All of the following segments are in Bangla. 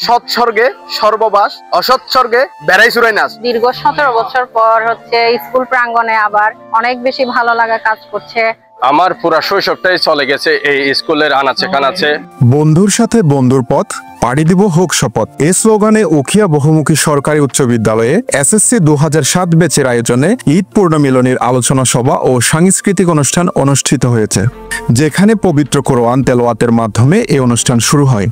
সৎসর্গে সর্ববাস, অসৎসর্গে বেড়াই চুরাই নাচ। দীর্ঘ 17 বছর পর স্কুল প্রাঙ্গণে আবার অনেক বেশি ভালো লাগা কাজ করছে। আমার পুরা শৈশবটাই চলে গেছে এই স্কুলের আনাচে কানাচে। বন্ধুর সাথে বন্ধুর পথ, পাড়ি দিব হোক শপথ, এই স্লোগানে উখিয়া বহুমুখী সরকারি উচ্চ বিদ্যালয়ে এসএসসি 2007 ব্যাচের আয়োজনে ঈদ পূর্ণমিলনীর আলোচনা সভা ও সাংস্কৃতিক অনুষ্ঠান অনুষ্ঠিত হয়েছে, যেখানে পবিত্র কোরআন তেলাওয়াতের মাধ্যমে এই অনুষ্ঠান শুরু হয়।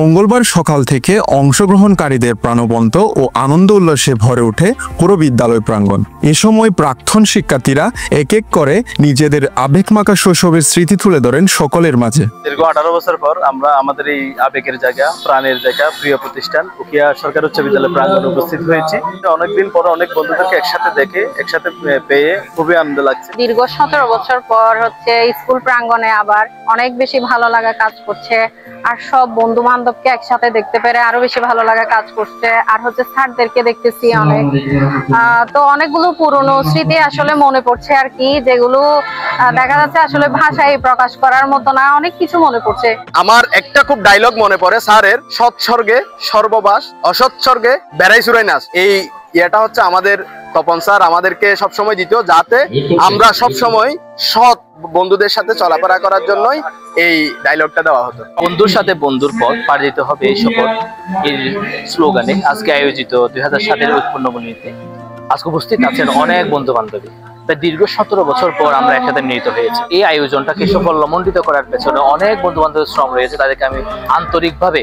মঙ্গলবার সকাল থেকে অংশগ্রহণকারীদের প্রাণবন্ত ও আনন্দ উল্লাসে ভরে ওঠে পুরো বিদ্যালয় প্রাঙ্গণ। এ সময় প্রাক্তন শিক্ষার্থীরা এক এক করে নিজেদের আবেগমাখা শৈশবের স্মৃতি তুলে ধরেন সকলের মাঝে। দীর্ঘ 18 বছর পর আমরা আমাদের এই আবেগের জায়গা, প্রাণের জায়গা, প্রিয় প্রতিষ্ঠান উখিয়া সরকারি উচ্চ বিদ্যালয় প্রাঙ্গণে উপস্থিত হয়েছি। অনেকদিন পর অনেক বন্ধুদেরকে একসাথে দেখে, একসাথে পেয়ে খুবই আনন্দ লাগছে। দীর্ঘ 17 বছর পর স্কুল প্রাঙ্গণে আবার অনেক বেশি ভালো লাগা কাজ করছে। আর সব বন্ধু বান্ধবকে একসাথে দেখতে পেরে আরো বেশি ভালো লাগা কাজ করছে। আর স্যারদেরকে দেখতেছি অনেক, তো অনেকগুলো পুরনো স্মৃতি আসলে মনে পড়ছে আর কি, যেগুলো দেখা যাচ্ছে আসলে ভাষায় প্রকাশ করার মতো না, অনেক কিছু মনে পড়ছে। আমার একটা খুব ডায়লগ মনে পড়ে স্যারের, সৎসর্গে সর্ববাস, অসৎসর্গে বেড়াই চুরাই নাচ। এই এটা আমাদের তপন স্যার আমাদেরকে সবসময় দিত, যাতে আমরা সবসময় সৎ বন্ধুদের সাথে চলাফেরা করার জন্যই এই ডায়লগটা দেওয়া হতো। বন্ধুর সাথে বন্ধুর পথ পাড়ি দিতে হবে এই শপথ, এই স্লোগানে আজকে আয়োজিত 2007 ঈদ পূর্ণমিলনীতে আজকে উপস্থিত আছেন অনেক বন্ধু বান্ধবী। দীর্ঘ 17 বছর পর আমরা একসাথে মিলিত হয়েছি। এই আয়োজনটাকে সাফল্যমণ্ডিত করার পেছনে অনেক বন্ধু বান্ধবের শ্রম রয়েছে, তাদেরকে আমি আন্তরিকভাবে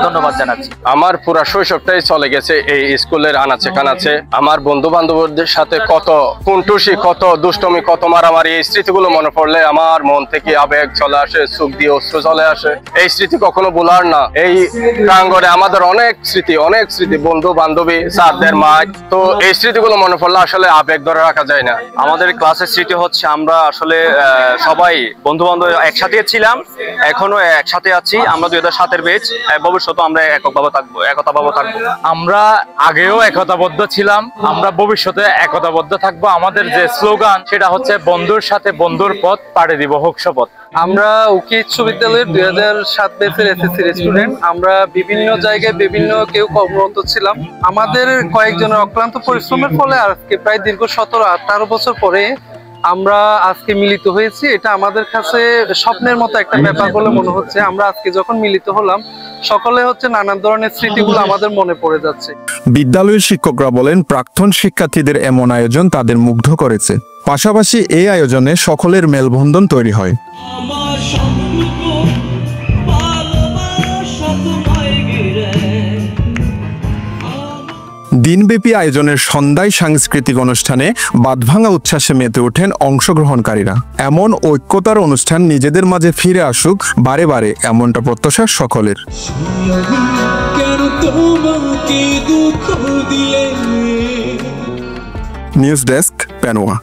ধন্যবাদ জানাচ্ছি। আমার পুরা শৈশবটাই চলে গেছে এই স্কুলের আনাচে কানাচে। আমার বন্ধু বান্ধবদের সাথে কত কুন্টুসি, কত দুষ্টমি, কত মারামারি, এই স্মৃতিগুলো মনে পড়লে আমার মন থেকে আবেগ চলে আসে, চোখ দিয়ে অশ্রু চলে আসে। এই স্মৃতি কখনো ভোলার না। এই প্রাঙ্গণে আমাদের অনেক স্মৃতি, বন্ধু বান্ধবী, স্যারদের মাঠ, তো এই স্মৃতিগুলো মনে পড়লে আসলে আবেগ ধরে রাখা যায় না। আমাদের ক্লাসের স্মৃতি আমরা আসলে সবাই বন্ধু বান্ধব একসাথে ছিলাম, এখনো একসাথে আছি। আমরা 2007 ব্যাচ, ভবিষ্যতে আমরা একতাভাবে থাকবো। আমরা আগেও একতাবদ্ধ ছিলাম, আমরা ভবিষ্যতে একতাবদ্ধ থাকবো। আমাদের যে স্লোগান সেটা বন্ধুর সাথে বন্ধুর পথ, পাড়ি দিব হোক শপথ। আমরা উখিয়া উচ্চ বিদ্যালয়ের 2007 ব্যাচের এসএসসি স্টুডেন্ট। আমরা বিভিন্ন জায়গায় কেউ কর্মরত ছিলাম। আমাদের কয়েকজনের অক্লান্ত পরিশ্রমের ফলে আজকে প্রায় দীর্ঘ 17-18 বছর পরে আমরা আজকে মিলিত হয়েছি। এটা আমাদের কাছে স্বপ্নের মতো একটা ব্যাপার বলে মনে হচ্ছে। আমরা আজকে যখন মিলিত হলাম, সকলে নানান ধরনের স্মৃতিগুলো আমাদের মনে পড়ে যাচ্ছে। বিদ্যালয়ের শিক্ষকরা বলেন, প্রাক্তন শিক্ষার্থীদের এমন আয়োজন তাদের মুগ্ধ করেছে। পাশাপাশি এই আয়োজনে সকলের মেলবন্ধন তৈরি হয়। দিনব্যাপী আয়োজনের সন্ধ্যায় সাংস্কৃতিক অনুষ্ঠানে বাঁধভাঙা উচ্ছ্বাসে মেতে ওঠেন অংশগ্রহণকারীরা। এমন ঐক্যতার অনুষ্ঠান নিজেদের মাঝে ফিরে আসুক বারে বারে, এমনটা প্রত্যাশা সকলের। News desk, Penowa.